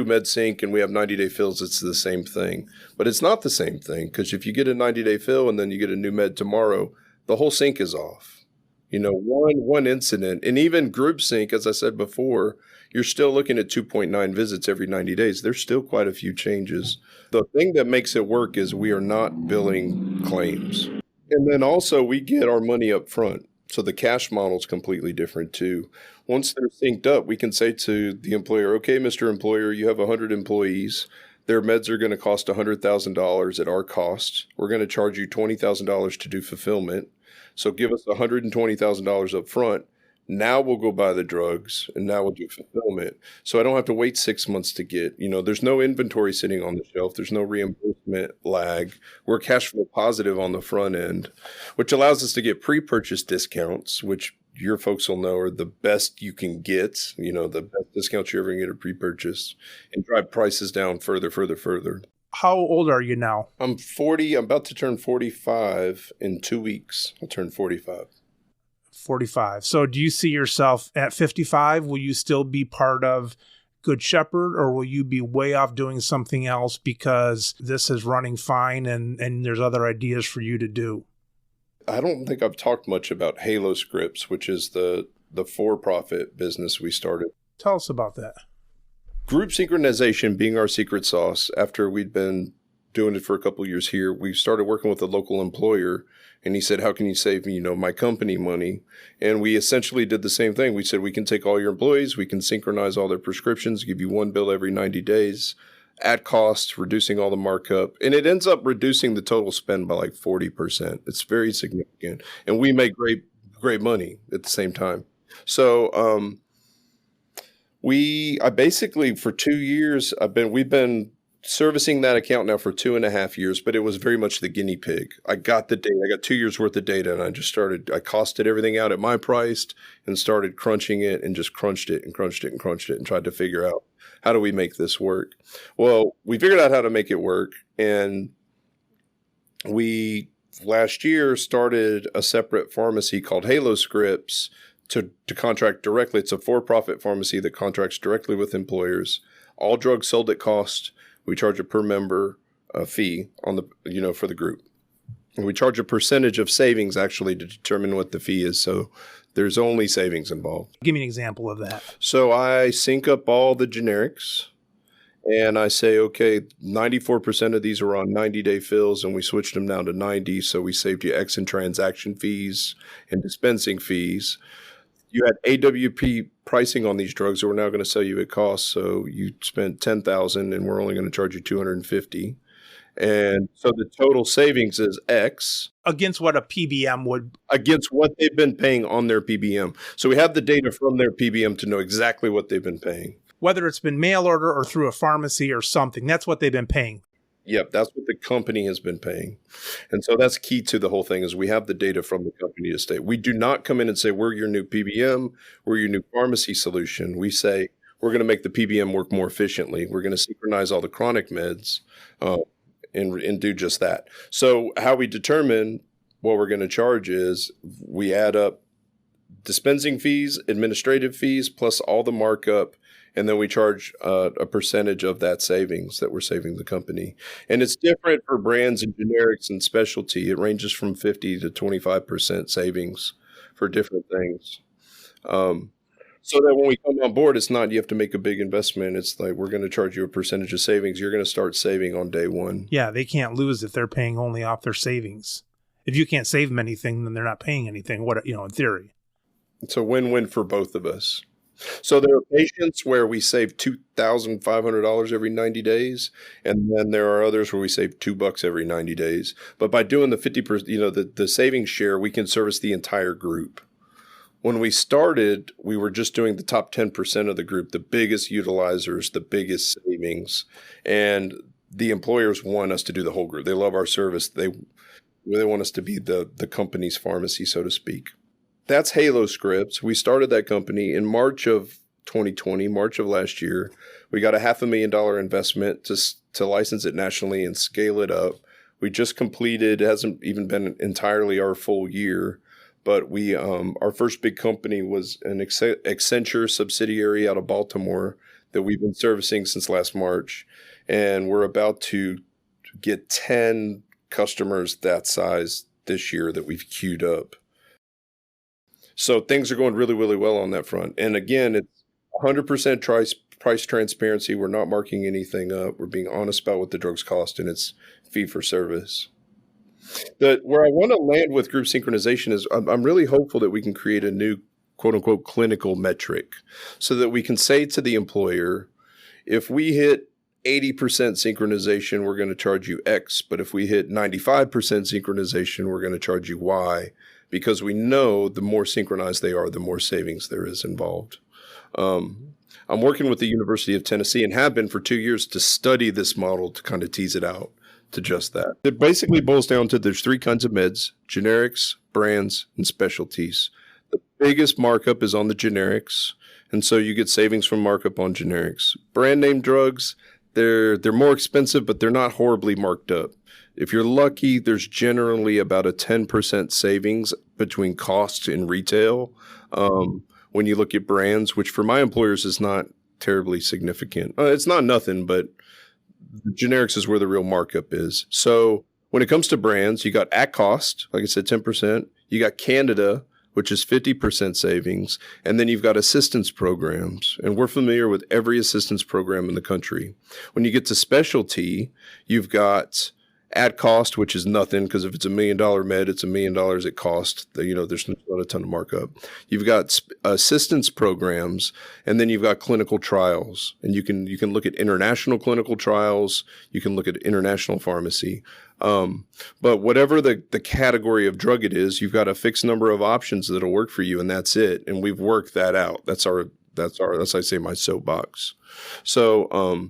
MedSync and we have 90-day fills. It's the same thing, but it's not the same thing, because if you get a 90-day fill and then you get a new med tomorrow, the whole sync is off. One incident, and even group sync, as I said before, you're still looking at 2.9 visits every 90 days. There's still quite a few changes. The thing that makes it work is we are not billing claims. And then also we get our money up front. So the cash model is completely different too. Once they're synced up, we can say to the employer, okay, Mr. Employer, you have 100 employees. Their meds are going to cost $100,000 at our cost. We're going to charge you $20,000 to do fulfillment. So give us $120,000 up front. Now we'll go buy the drugs, and now we'll do fulfillment. So I don't have to wait 6 months to get, there's no inventory sitting on the shelf. There's no reimbursement lag. We're cash flow positive on the front end, which allows us to get pre-purchase discounts, which your folks will know are the best you can get, the best discounts you're ever going to get at pre-purchase, and drive prices down further. How old are you now? I'm 40. I'm about to turn 45 in 2 weeks. I'll turn 45. 45. So do you see yourself at 55? Will you still be part of Good Shepherd, or will you be way off doing something else because this is running fine and there's other ideas for you to do? I don't think I've talked much about Halo Scripts, which is the for-profit business we started. Tell us about that. Group synchronization being our secret sauce. After we'd been doing it for a couple of years here, we started working with a local employer, and he said, how can you save me, my company money? And we essentially did the same thing. We said, we can take all your employees, we can synchronize all their prescriptions, give you one bill every 90 days at cost, reducing all the markup. And it ends up reducing the total spend by like 40%. It's very significant. And we make great money at the same time. So, I basically, for 2 years, we've been servicing that account now for 2.5 years, but it was very much the guinea pig. I got the data. I got 2 years worth of data, and I costed everything out at my price and started crunching it, and just crunched it and tried to figure out, how do we make this work? Well, we figured out how to make it work, and we last year started a separate pharmacy called Halo Scripts to contract directly. It's a for-profit pharmacy that contracts directly with employers. All drugs sold at cost. We charge a per member fee on for the group. And we charge a percentage of savings actually to determine what the fee is. So there's only savings involved. Give me an example of that. So I sync up all the generics, and I say, okay, 94% of these are on 90-day fills, and we switched them down to 90. So we saved you X in transaction fees and dispensing fees. You had AWP pricing on these drugs that we're now going to sell you at cost. So you spent $10,000 and we're only going to charge you $250. And so the total savings is X. Against what a PBM would. Against what they've been paying on their PBM. So we have the data from their PBM to know exactly what they've been paying. Whether it's been mail order or through a pharmacy or something, that's what they've been paying. Yep, that's what the company has been paying. And so that's key to the whole thing, is we have the data from the company to state. We do not come in and say, we're your new PBM, we're your new pharmacy solution. We say, we're going to make the PBM work more efficiently. We're going to synchronize all the chronic meds and do just that. So how we determine what we're going to charge is we add up dispensing fees, administrative fees, plus all the markup, and then we charge a percentage of that savings that we're saving the company. And it's different for brands and generics and specialty. It ranges from 50 to 25% savings for different things. So that when we come on board, it's not you have to make a big investment. It's like, we're going to charge you a percentage of savings. You're going to start saving on day one. Yeah, they can't lose if they're paying only off their savings. If you can't save them anything, then they're not paying anything, in theory. It's a win-win for both of us. So there are patients where we save $2,500 every 90 days, and then there are others where we save $2 every 90 days. But by doing the 50%, the savings share, we can service the entire group. When we started, we were just doing the top 10% of the group, the biggest utilizers, the biggest savings, and the employers want us to do the whole group. They love our service. They want us to be the company's pharmacy, so to speak. That's Halo Scripts. We started that company in March of 2020, March of last year. We got a $500,000 investment to license it nationally and scale it up. We just completed, it hasn't even been entirely our full year, but we our first big company was an Accenture subsidiary out of Baltimore that we've been servicing since last March. And we're about to get 10 customers that size this year that we've queued up. So things are going really, really well on that front. And again, 100% price transparency. We're not marking anything up. We're being honest about what the drugs cost, and it's fee for service. Where I want to land with group synchronization is I'm really hopeful that we can create a new quote unquote clinical metric so that we can say to the employer, if we hit 80% synchronization, we're going to charge you X. But if we hit 95% synchronization, we're going to charge you Y, because we know the more synchronized they are, the more savings there is involved. I'm working with the University of Tennessee and have been for 2 years to study this model to kind of tease it out to just that. It basically boils down to there's 3 kinds of meds: generics, brands, and specialties. The biggest markup is on the generics, and so you get savings from markup on generics. Brand name drugs, they're more expensive, but they're not horribly marked up. If you're lucky, there's generally about a 10% savings between costs and retail. When you look at brands, which for my employers is not terribly significant. It's not nothing, but generics is where the real markup is. So when it comes to brands, you got at cost, like I said, 10%. You got Canada, which is 50% savings. And then you've got assistance programs. And we're familiar with every assistance program in the country. When you get to specialty, you've got at cost, which is nothing, because if it's $1 million med, it's $1 million at cost. There's not a ton of markup. You've got assistance programs, and then you've got clinical trials. And you can look at international clinical trials. You can look at international pharmacy. But whatever the category of drug it is, you've got a fixed number of options that'll work for you, and that's it. And we've worked that out. That's I say my soapbox. So,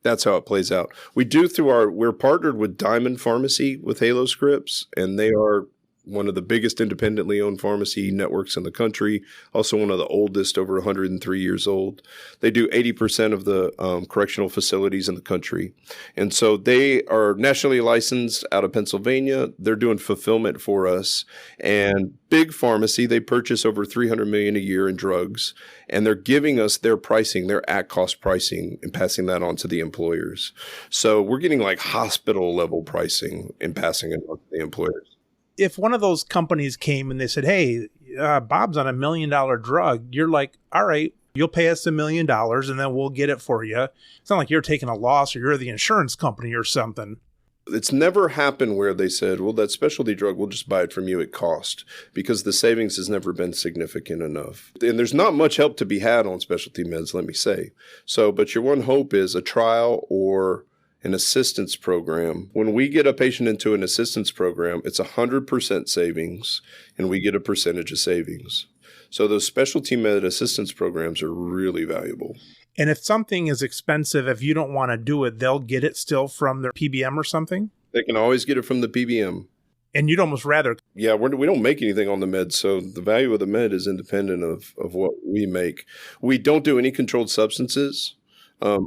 that's how it plays out. We're partnered with Diamond Pharmacy with Halo Scripts, and they are one of the biggest independently owned pharmacy networks in the country, also one of the oldest, over 103 years old. They do 80% of the correctional facilities in the country. And so they are nationally licensed out of Pennsylvania. They're doing fulfillment for us. And big pharmacy, they purchase over $300 million a year in drugs, and they're giving us their pricing, their at-cost pricing, and passing that on to the employers. So we're getting like hospital-level pricing and passing it on to the employers. If one of those companies came and they said, hey, Bob's on $1 million drug, you're like, all right, you'll pay us $1 million and then we'll get it for you. It's not like you're taking a loss or you're the insurance company or something. It's never happened where they said, well, that specialty drug, we'll just buy it from you at cost, because the savings has never been significant enough. And there's not much help to be had on specialty meds, let me say. So, but your one hope is a trial or an assistance program. When we get a patient into an assistance program, it's 100% savings, and we get a percentage of savings. So those specialty med assistance programs are really valuable. And if something is expensive, if you don't want to do it, they'll get it still from their PBM or something? They can always get it from the PBM. And you'd almost rather... Yeah, we don't make anything on the med, so the value of the med is independent of what we make. We don't do any controlled substances.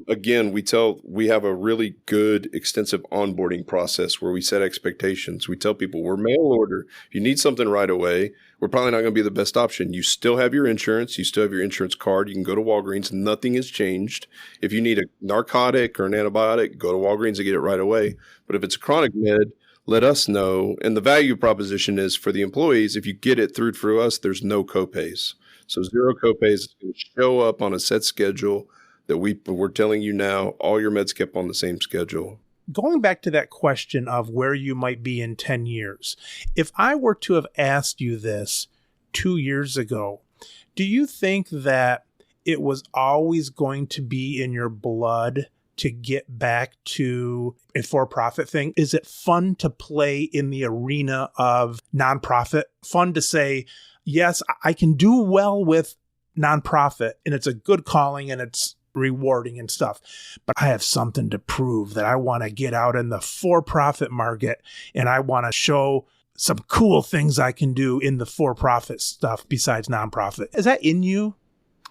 Again, we have a really good, extensive onboarding process where we set expectations. We tell people we're mail order. If you need something right away, we're probably not going to be the best option. You still have your insurance. You still have your insurance card. You can go to Walgreens. Nothing has changed. If you need a narcotic or an antibiotic, go to Walgreens and get it right away. But if it's a chronic med, let us know. And the value proposition is for the employees, if you get it through us, there's no copays. So 0 copays is going to show up on a set schedule that we're telling you now, all your meds kept on the same schedule. Going back to that question of where you might be in 10 years, if I were to have asked you this 2 years ago, do you think that it was always going to be in your blood to get back to a for-profit thing? Is it fun to play in the arena of nonprofit? Fun to say, yes, I can do well with nonprofit, and it's a good calling, and it's rewarding and stuff, but I have something to prove that I want to get out in the for-profit market, and I want to show some cool things I can do in the for-profit stuff besides nonprofit. Is that in you?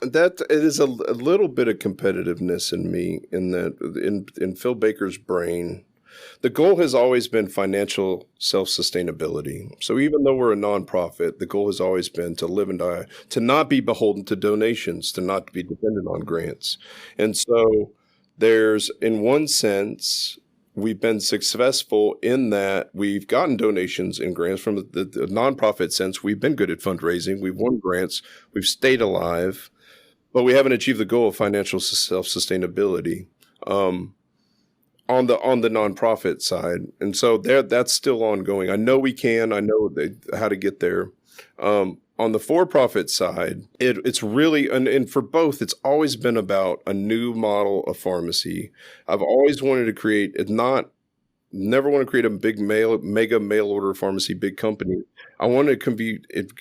That it is a little bit of competitiveness in me, in that in Phil Baker's brain. The goal has always been financial self-sustainability. So even though we're a nonprofit, the goal has always been to live and die, to not be beholden to donations, to not be dependent on grants. And so there's, in one sense, we've been successful in that we've gotten donations and grants. From the nonprofit sense, we've been good at fundraising. We've won grants. We've stayed alive. but we haven't achieved the goal of financial self-sustainability on the nonprofit side. And so that's still ongoing. I know we can. I know how to get there. On the for-profit side, it's really, and for both, it's always been about a new model of pharmacy. I've always wanted to create, never want to create a big mega mail order pharmacy, big company. I want to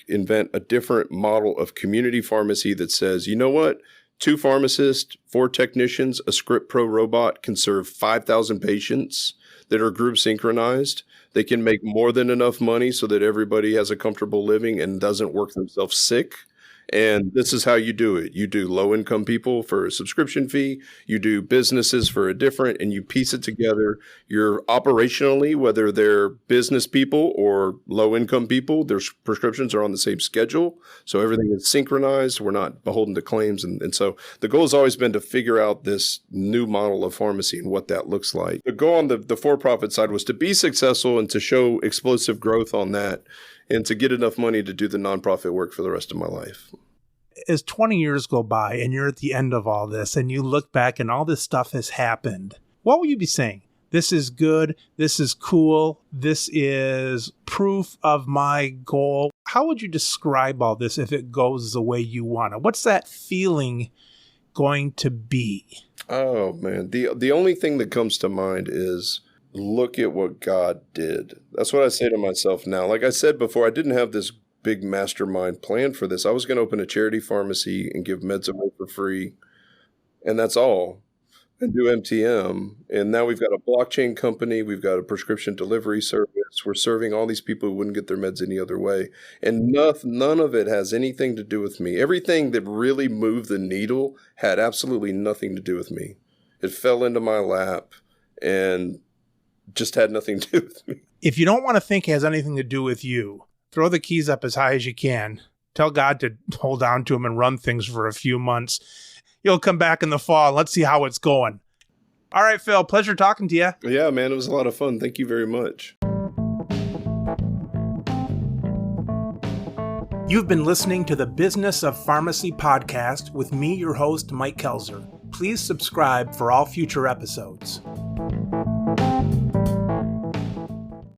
invent a different model of community pharmacy that says, you know what? 2 pharmacists, 4 technicians, a Script Pro robot can serve 5,000 patients that are group synchronized. They can make more than enough money so that everybody has a comfortable living and doesn't work themselves sick. And this is how you do it. You do low-income people for a subscription fee. You do businesses for a different, and you piece it together. You're operationally, whether they're business people or low-income people, their prescriptions are on the same schedule. So everything is synchronized. We're not beholden to claims. And so the goal has always been to figure out this new model of pharmacy and what that looks like. The goal on the for-profit side was to be successful and to show explosive growth on that, and to get enough money to do the nonprofit work for the rest of my life. As 20 years go by and you're at the end of all this and you look back and all this stuff has happened, what will you be saying? This is good. This is cool. This is proof of my goal. How would you describe all this if it goes the way you want it? What's that feeling going to be? Oh, man. The only thing that comes to mind is, look at what God did. That's what I say to myself now. Like I said before, I didn't have this big mastermind plan for this. I was going to open a charity pharmacy and give meds away for free, and that's all, and do MTM. And now we've got a blockchain company. We've got a prescription delivery service. We're serving all these people who wouldn't get their meds any other way. And none of it has anything to do with me. Everything that really moved the needle had absolutely nothing to do with me. It fell into my lap and just had nothing to do with me. If you don't want to think it has anything to do with you, throw the keys up as high as you can. Tell God to hold on to them and run things for a few months. You'll come back in the fall. And let's see how it's going. All right, Phil, pleasure talking to you. Yeah, man, it was a lot of fun. Thank you very much. You've been listening to the Business of Pharmacy podcast with me, your host, Mike Kelzer. Please subscribe for all future episodes.